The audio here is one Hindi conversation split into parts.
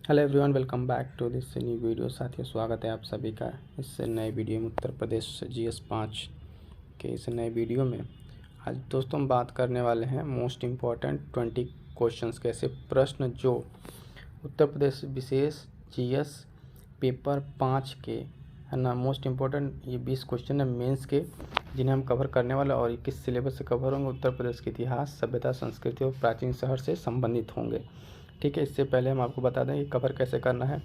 Hello everyone, welcome back to this new video. साथियों, स्वागत है आप सभी का इस नए वीडियो में उत्तर प्रदेश GS 5 के इस नए वीडियो में। आज दोस्तों हम बात करने वाले हैं मोस्ट इम्पॉर्टेंट 20 क्वेश्चंस के, ऐसे प्रश्न जो उत्तर प्रदेश विशेष GS पेपर 5 के है ना मोस्ट इम्पॉर्टेंट। ये 20 क्वेश्चन है मेंस के, जिन्हें हम कवर करने वाले और किस सिलेबस से कवर होंगे। उत्तर प्रदेश के इतिहास, सभ्यता, संस्कृति और प्राचीन शहर से संबंधित होंगे। ठीक है, इससे पहले हम आपको बता दें कि कवर कैसे करना है।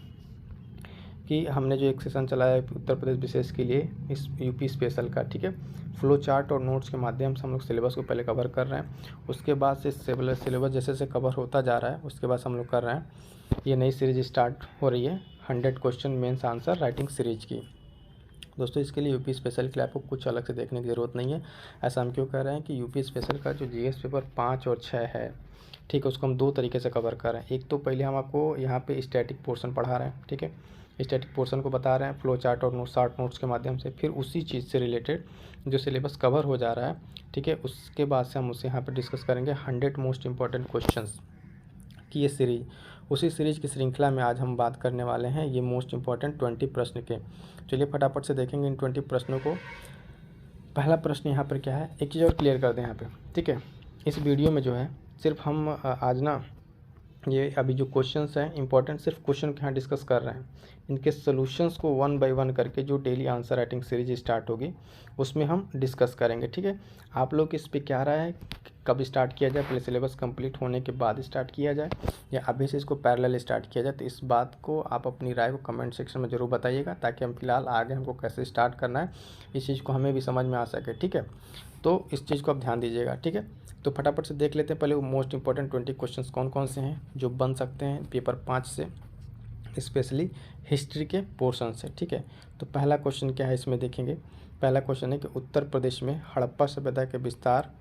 कि हमने जो एक सेशन चलाया है उत्तर प्रदेश विशेष के लिए इस यूपी स्पेशल का, ठीक है, फ्लो चार्ट और नोट्स के माध्यम से हम लोग सिलेबस को पहले कवर कर रहे हैं। उसके बाद से सिलेबस जैसे जैसे कवर होता जा रहा है उसके बाद हम लोग कर रहे हैं ये नई सीरीज स्टार्ट हो रही है 100 question mains answer writing series की। दोस्तों, इसके लिए यूपी स्पेशल के लिए आपको कुछ अलग से देखने की ज़रूरत नहीं है। ऐसा हम क्यों कह रहे हैं कि यूपी स्पेशल का जो GS पेपर 5 और 6 है, ठीक है, उसको हम दो तरीके से कवर कर रहे हैं। एक तो पहले हम आपको यहाँ पे स्टैटिक पोर्शन पढ़ा रहे हैं, ठीक है, स्टैटिक पोर्शन को बता रहे हैं फ्लो चार्ट और शार्ट नोट्स के माध्यम से। फिर उसी चीज़ से रिलेटेड जो सिलेबस कवर हो जा रहा है, ठीक है, उसके बाद से हम उसे यहाँ पर डिस्कस करेंगे 100 मोस्ट इंपॉर्टेंट क्वेश्चन की ये सीरीज। उसी सीरीज की श्रृंखला में आज हम बात करने वाले हैं ये मोस्ट इंपॉर्टेंट 20 प्रश्न के। चलिए फटाफट से देखेंगे इन 20 प्रश्नों को। पहला प्रश्न यहाँ पर क्या है, एक चीज़ और क्लियर कर दें यहाँ पे, ठीक है। इस वीडियो में जो है सिर्फ हम आज ना ये अभी जो क्वेश्चंस हैं इंपॉर्टेंट, सिर्फ क्वेश्चन के यहाँ डिस्कस कर रहे हैं। इनके सॉल्यूशंस को 1 बाय 1 करके जो daily answer writing series start होगी उसमें हम डिस्कस करेंगे, ठीक है। आप लोग इस पे क्या राय है, कब स्टार्ट किया जाए, पहले सिलेबस कंप्लीट होने के बाद स्टार्ट किया जाए या अभी से इसको पैरेलल स्टार्ट किया जाए? तो इस बात को आप अपनी राय को कमेंट सेक्शन में ज़रूर बताइएगा, ताकि हम फिलहाल आगे हमको कैसे स्टार्ट करना है इस चीज़ को हमें भी समझ में आ सके, ठीक है। तो इस चीज़ को आप ध्यान दीजिएगा, ठीक है। तो फटाफट से देख लेते हैं पहले वो मोस्ट इंपॉर्टेंट 20 क्वेश्चंस कौन कौन से हैं जो बन सकते हैं पेपर 5 से, स्पेशली हिस्ट्री के पोर्शन से, ठीक है। तो पहला क्वेश्चन क्या है इसमें देखेंगे। पहला क्वेश्चन है कि उत्तर प्रदेश में हड़प्पा सभ्यता के विस्तार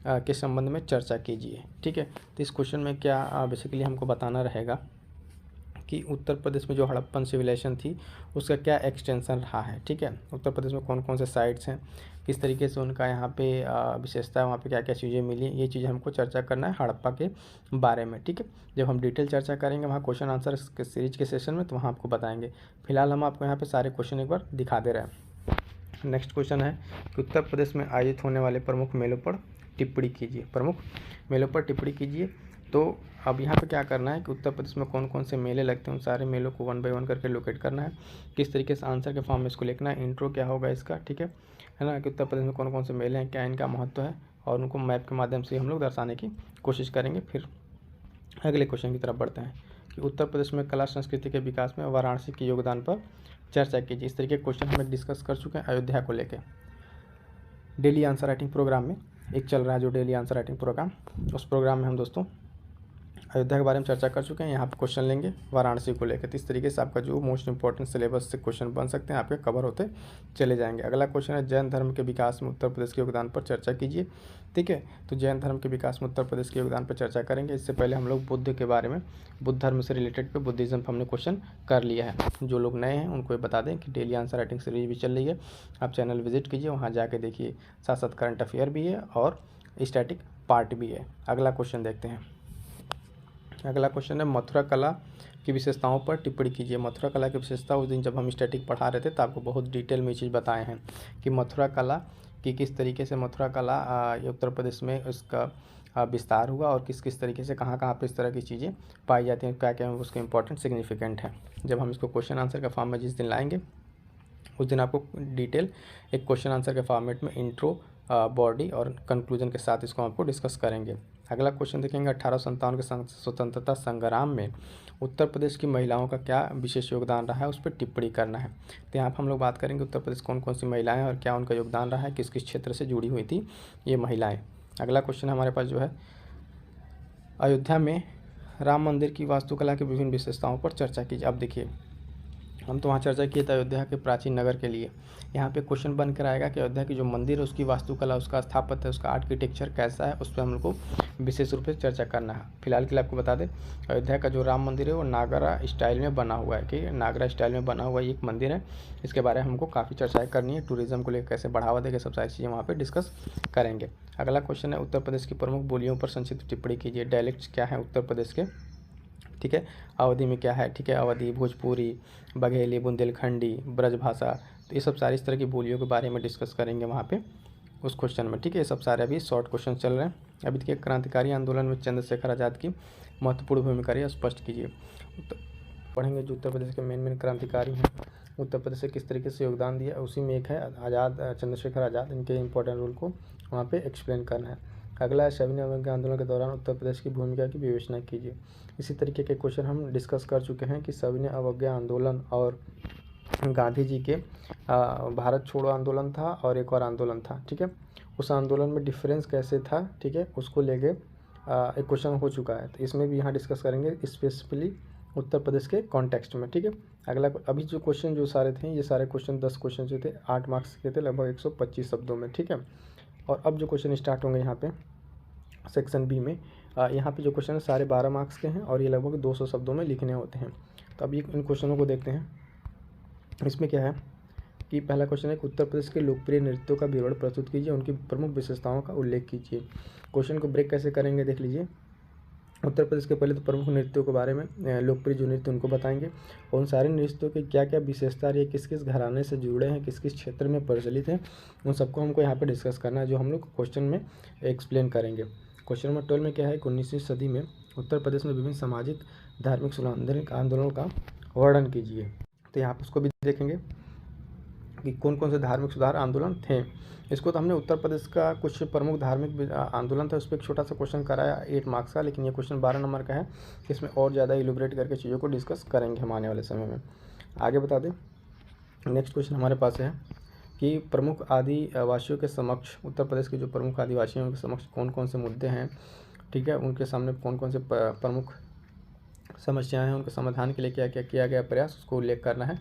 के संबंध में चर्चा कीजिए, ठीक है। तो इस क्वेश्चन में क्या बेसिकली हमको बताना रहेगा कि उत्तर प्रदेश में जो हड़प्पन सिविलाइजेशन थी उसका क्या एक्सटेंशन रहा है, ठीक है। उत्तर प्रदेश में कौन कौन से साइट्स हैं, किस तरीके से उनका यहाँ पे विशेषता है, वहाँ पे क्या क्या चीज़ें मिली, ये चीज़ हमको चर्चा करना है हड़प्पा के बारे में, ठीक है। जब हम डिटेल चर्चा करेंगे वहाँ क्वेश्चन आंसर के सीरीज के सेशन में, तो वहाँ आपको बताएंगे। फिलहाल हम आपको यहाँ पे सारे क्वेश्चन एक बार दिखा दे रहे हैं। नेक्स्ट क्वेश्चन है कि उत्तर प्रदेश में आयोजित होने वाले प्रमुख मेलों पर टिप्पणी कीजिए। प्रमुख मेलों पर टिप्पणी कीजिए। तो अब यहाँ पे क्या करना है कि उत्तर प्रदेश में कौन कौन से मेले लगते हैं उन सारे मेलों को 1 बाय 1 करके लोकेट करना है। किस तरीके से आंसर के फॉर्म में इसको लिखना है, इंट्रो क्या होगा इसका, ठीक है ना, कि उत्तर प्रदेश में कौन कौन से मेले हैं, क्या इनका महत्व है, और उनको मैप के माध्यम से हम लोग दर्शाने की कोशिश करेंगे। फिर अगले क्वेश्चन की तरफ बढ़ते हैं कि उत्तर प्रदेश में कला संस्कृति के विकास में वाराणसी के योगदान पर चर्चा कीजिए। इस तरीके के क्वेश्चन हम डिस्कस कर चुके हैं अयोध्या को लेकर। डेली आंसर राइटिंग प्रोग्राम में एक चल रहा है जो डेली आंसर राइटिंग प्रोग्राम, उस प्रोग्राम में हम दोस्तों अयोध्या के बारे में चर्चा कर चुके हैं। यहाँ पे क्वेश्चन लेंगे वाराणसी को लेकर। तो इस तरीके से आपका जो मोस्ट इंपॉर्टेंट सिलेबस से क्वेश्चन बन सकते हैं आपके कवर होते चले जाएंगे। अगला क्वेश्चन है जैन धर्म के विकास में उत्तर प्रदेश के योगदान पर चर्चा कीजिए, ठीक है। तो जैन धर्म के विकास में उत्तर प्रदेश के योगदान पर चर्चा करेंगे। इससे पहले हम लोग बुद्ध के बारे में, बुद्ध धर्म से रिलेटेड पे बुद्धिज़्म पर हमने क्वेश्चन कर लिया है। जो लोग नए हैं उनको ये बता दें कि डेली आंसर राइटिंग सीरीज भी चल रही है, आप चैनल विजिट कीजिए, वहाँ जाके देखिए। साथ साथ करंट अफेयर भी है और स्टैटिक पार्ट भी है। अगला क्वेश्चन देखते हैं। अगला क्वेश्चन है मथुरा कला की विशेषताओं पर टिप्पणी कीजिए। मथुरा कला की विशेषता उस दिन जब हम स्टैटिक पढ़ा रहे थे तो आपको बहुत डिटेल में ये चीज़ बताए हैं कि मथुरा कला की किस तरीके से मथुरा कला उत्तर प्रदेश में उसका विस्तार हुआ और किस किस तरीके से कहाँ कहाँ पर इस तरह की चीज़ें पाई जाती हैं, क्या क्या उसके इंपॉर्टेंट सिग्निफिकेंट है। जब हम इसको क्वेश्चन आंसर के फॉर्म में जिस दिन लाएंगे उस दिन आपको डिटेल एक क्वेश्चन आंसर के फॉर्मेट में इंट्रो, बॉडी और कंक्लूजन के साथ इसको आपको डिस्कस करेंगे। अगला क्वेश्चन देखेंगे 1857 के स्वतंत्रता संग्राम में उत्तर प्रदेश की महिलाओं का क्या विशेष योगदान रहा है, उस पर टिप्पणी करना है। तो यहाँ पर हम लोग बात करेंगे उत्तर प्रदेश कौन कौन सी महिलाएं और क्या उनका योगदान रहा है, किस किस क्षेत्र से जुड़ी हुई थी ये महिलाएं। अगला क्वेश्चन हमारे पास जो है अयोध्या में राम मंदिर की वास्तुकला की विभिन्न विशेषताओं पर चर्चा कीजिए। अब देखिए, हम तो वहाँ चर्चा किए थे अयोध्या के प्राचीन नगर के लिए। यहाँ पे क्वेश्चन बन कर आएगा कि अयोध्या की जो मंदिर है उसकी वास्तुकला, उसका स्थापत्य, उसका आर्किटेक्चर कैसा है, उस पर हम लोग को विशेष रूप से चर्चा करना है। फिलहाल के लिए आपको बता दें अयोध्या का जो राम मंदिर है वो नागरा स्टाइल में बना हुआ है, कि नागरा स्टाइल में बना हुआ एक मंदिर है। इसके बारे में हमको काफ़ी चर्चाएँ करनी है। टूरिज़्म को लेकर कैसे बढ़ावा देगा, सब सारी चीज़ें वहाँ पर डिस्कस करेंगे। अगला क्वेश्चन है उत्तर प्रदेश की प्रमुख बोलियों पर संक्षिप्त टिप्पणी कीजिए। डायलेक्ट्स क्या है उत्तर प्रदेश के, ठीक है। अवधि में क्या है, ठीक है, अवधि, भोजपुरी, बघेली, बुंदेलखंडी, ब्रजभाषा, तो ये सब सारी इस तरह की बोलियों के बारे में डिस्कस करेंगे वहाँ पे उस क्वेश्चन में, ठीक है। ये सब सारे अभी शॉर्ट क्वेश्चन चल रहे हैं। अभी देखिए, क्रांतिकारी आंदोलन में चंद्रशेखर आज़ाद की महत्वपूर्ण भूमिका रही, स्पष्ट कीजिए। तो पढ़ेंगे जो उत्तर प्रदेश के मेन क्रांतिकारी हैं, उत्तर प्रदेश से किस तरीके से योगदान दिया, उसी में एक है आज़ाद, चंद्रशेखर आज़ाद, इनके इंपॉर्टेंट रोल को वहाँ पे एक्सप्लेन करना है। अगला है सविनय अवज्ञा आंदोलन के दौरान उत्तर प्रदेश की भूमिका की विवेचना कीजिए। इसी तरीके के क्वेश्चन हम डिस्कस कर चुके हैं कि सविनय अवज्ञा आंदोलन और गांधी जी के भारत छोड़ो आंदोलन था और एक और आंदोलन था, ठीक है। उस आंदोलन में डिफरेंस कैसे था, ठीक है, उसको लेके एक क्वेश्चन हो चुका है, तो इसमें भी यहाँ डिस्कस करेंगे स्पेसिफिकली उत्तर प्रदेश के कॉन्टेक्स्ट में, ठीक है। अगला अभी जो क्वेश्चन जो सारे थे, ये सारे क्वेश्चन 10 क्वेश्चन जो थे 8 मार्क्स के थे, लगभग 125 शब्दों में, ठीक है। और अब जो क्वेश्चन स्टार्ट होंगे यहाँ पे सेक्शन बी में, यहाँ पे जो क्वेश्चन है सारे 12 मार्क्स के हैं और ये लगभग 200 शब्दों में लिखने होते हैं। तो अब ये इन क्वेश्चनों को देखते हैं। इसमें क्या है कि पहला क्वेश्चन है कि उत्तर प्रदेश के लोकप्रिय नृत्यों का विवरण प्रस्तुत कीजिए, उनकी प्रमुख विशेषताओं का उल्लेख कीजिए। क्वेश्चन को ब्रेक कैसे करेंगे देख लीजिए। उत्तर प्रदेश के पहले तो प्रमुख नृत्यों के बारे में, लोकप्रिय जो नृत्य उनको बताएंगे, और उन सारे नृत्यों की क्या क्या विशेषता रही है, किस किस घराने से जुड़े हैं, किस किस क्षेत्र में प्रचलित हैं, उन सबको हमको यहाँ पे डिस्कस करना है, जो हम लोग क्वेश्चन में एक्सप्लेन करेंगे। क्वेश्चन नंबर 12 में क्या है, 19वीं सदी में उत्तर प्रदेश में विभिन्न सामाजिक धार्मिक सुधार आंदोलनों का वर्णन कीजिए। तो यहाँ पर उसको भी देखेंगे कि कौन कौन से धार्मिक सुधार आंदोलन थे। इसको तो हमने उत्तर प्रदेश का कुछ प्रमुख धार्मिक आंदोलन था, उस पर एक छोटा सा क्वेश्चन कराया 8 मार्क्स का, लेकिन ये क्वेश्चन 12 नंबर का है। इसमें और ज़्यादा इलुबरेट करके चीज़ों को डिस्कस करेंगे हम आने वाले समय में। आगे बता दें, नेक्स्ट क्वेश्चन हमारे पास है कि प्रमुख आदिवासियों के समक्ष, उत्तर प्रदेश के जो प्रमुख आदिवासी हैं उनके समक्ष कौन कौन से मुद्दे हैं, ठीक है, उनके सामने कौन कौन से प्रमुख समस्याएं हैं, उनके समाधान के लिए क्या क्या किया गया प्रयास, उसको उल्लेख करना है।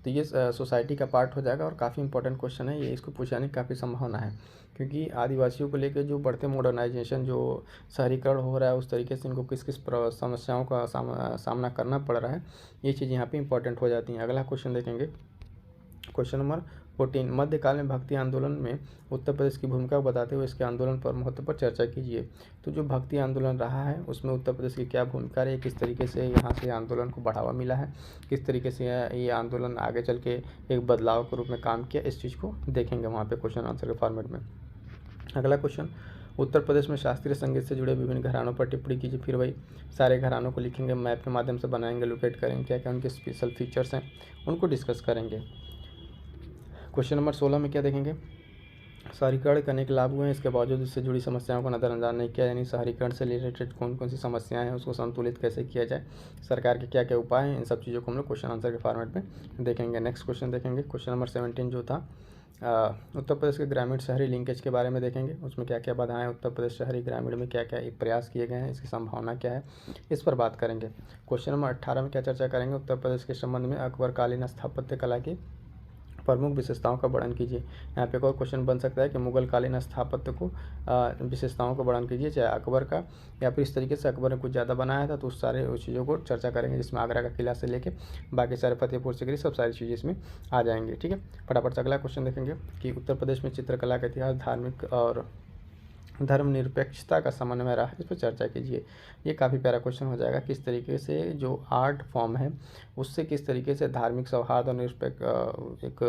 तो ये सोसाइटी का पार्ट हो जाएगा और काफ़ी इंपॉर्टेंट क्वेश्चन है ये, इसको पूछाने की काफ़ी संभावना है, क्योंकि आदिवासियों को लेकर जो बढ़ते मॉडर्नाइजेशन, जो शहरीकरण हो रहा है, उस तरीके से इनको किस किस समस्याओं का सामना करना पड़ रहा है, ये चीज़ यहाँ पे इंपॉर्टेंट हो जाती हैं। अगला क्वेश्चन देखेंगे, क्वेश्चन नंबर 14, मध्यकाल में भक्ति आंदोलन में उत्तर प्रदेश की भूमिका को बताते हुए इसके आंदोलन पर महत्व पर चर्चा कीजिए। तो जो भक्ति आंदोलन रहा है उसमें उत्तर प्रदेश की क्या भूमिका रही, किस तरीके से यहाँ से आंदोलन को बढ़ावा मिला है, किस तरीके से ये आंदोलन आगे चल के एक बदलाव के रूप में काम किया, इस चीज़ को देखेंगे वहाँ पे क्वेश्चन आंसर के फॉर्मेट में। अगला क्वेश्चन, उत्तर प्रदेश में शास्त्रीय संगीत से जुड़े विभिन्न घरानों पर टिप्पणी कीजिए। फिर वही सारे घरानों को लिखेंगे, मैप के माध्यम से बनाएंगे, लोकेट करेंगे, क्या क्या उनके स्पेशल फीचर्स हैं उनको डिस्कस करेंगे। क्वेश्चन नंबर 16 में क्या देखेंगे, शहरीकरण करने के लाभ हुए हैं, इसके बावजूद इससे जुड़ी समस्याओं को नज़रअंदाज नहीं किया, यानी शहरीकरण से रिलेटेड कौन कौन सी समस्याएं हैं उसको संतुलित कैसे किया जाए, सरकार के क्या क्या उपाय हैं, इन सब चीज़ों को हम लोग क्वेश्चन आंसर के फॉर्मेट में देखेंगे। नेक्स्ट क्वेश्चन देखेंगे, क्वेश्चन नंबर 17 जो था उत्तर प्रदेश के ग्रामीण शहरी लिंकेज के बारे में देखेंगे, उसमें क्या क्या बाधाएं, उत्तर प्रदेश शहरी ग्रामीण में क्या क्या प्रयास किए गए हैं, इसकी संभावना क्या है, इस पर बात करेंगे। क्वेश्चन नंबर 18 में क्या चर्चा करेंगे, उत्तर प्रदेश के संबंध में अकबरकालीन स्थापत्य कला की प्रमुख विशेषताओं का वर्णन कीजिए। यहाँ पे एक और क्वेश्चन बन सकता है कि मुगल कालीन स्थापत्य को विशेषताओं का वर्णन कीजिए, चाहे अकबर का या फिर इस तरीके से अकबर ने कुछ ज़्यादा बनाया था, तो उस सारे उस चीज़ों को चर्चा करेंगे, जिसमें आगरा का किला से लेके बाकी सारे फतेहपुर सीकरी सब सारी चीज़ें इसमें आ जाएंगी, ठीक है। फटाफट से अगला क्वेश्चन देखेंगे कि उत्तर प्रदेश में चित्रकला का इतिहास, धार्मिक और धर्मनिरपेक्षता का समन्वय रहा, इस पर चर्चा कीजिए। ये काफ़ी प्यारा क्वेश्चन हो जाएगा, किस तरीके से जो आर्ट फॉर्म है उससे किस तरीके से धार्मिक सौहार्द और निरपेक्ष एक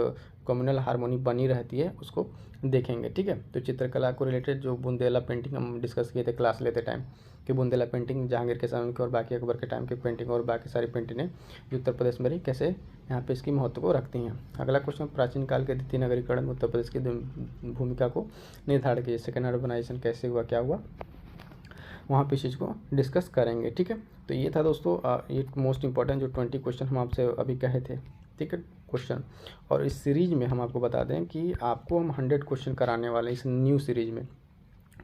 कम्युनल हार्मोनी बनी रहती है, उसको देखेंगे, ठीक है। तो चित्रकला को रिलेटेड जो बुंदेला पेंटिंग हम डिस्कस किए थे क्लास लेते टाइम, कि बुंदेला पेंटिंग जहांगीर के समय की और बाकी अकबर के टाइम की पेंटिंग और बाकी सारी पेंटिंगें जो उत्तर प्रदेश में रही, कैसे यहाँ पे इसकी महत्व को रखती हैं। अगला क्वेश्चन, प्राचीन काल के द्वितीय नगरीकरण में उत्तर प्रदेश की भूमिका को निर्धारण कीजिए, सेकेंड अर्बनाइजेशन कैसे हुआ, क्या हुआ, वहाँ पे इस चीज़ को डिस्कस करेंगे, ठीक है। तो ये था दोस्तों ये मोस्ट इंपॉर्टेंट जो 20 क्वेश्चन हम आपसे अभी कहे थे, ठीक है, क्वेश्चन। और इस सीरीज में हम आपको बता दें कि आपको हम 100 क्वेश्चन कराने वाले हैं इस न्यू सीरीज में।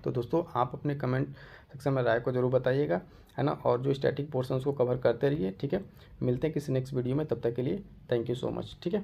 तो दोस्तों आप अपने कमेंट सेक्शन में राय को जरूर बताइएगा, है ना, और जो स्टैटिक पोर्शन को कवर करते रहिए, ठीक है। मिलते हैं किसी नेक्स्ट वीडियो में, तब तक के लिए थैंक यू सो मच, ठीक है।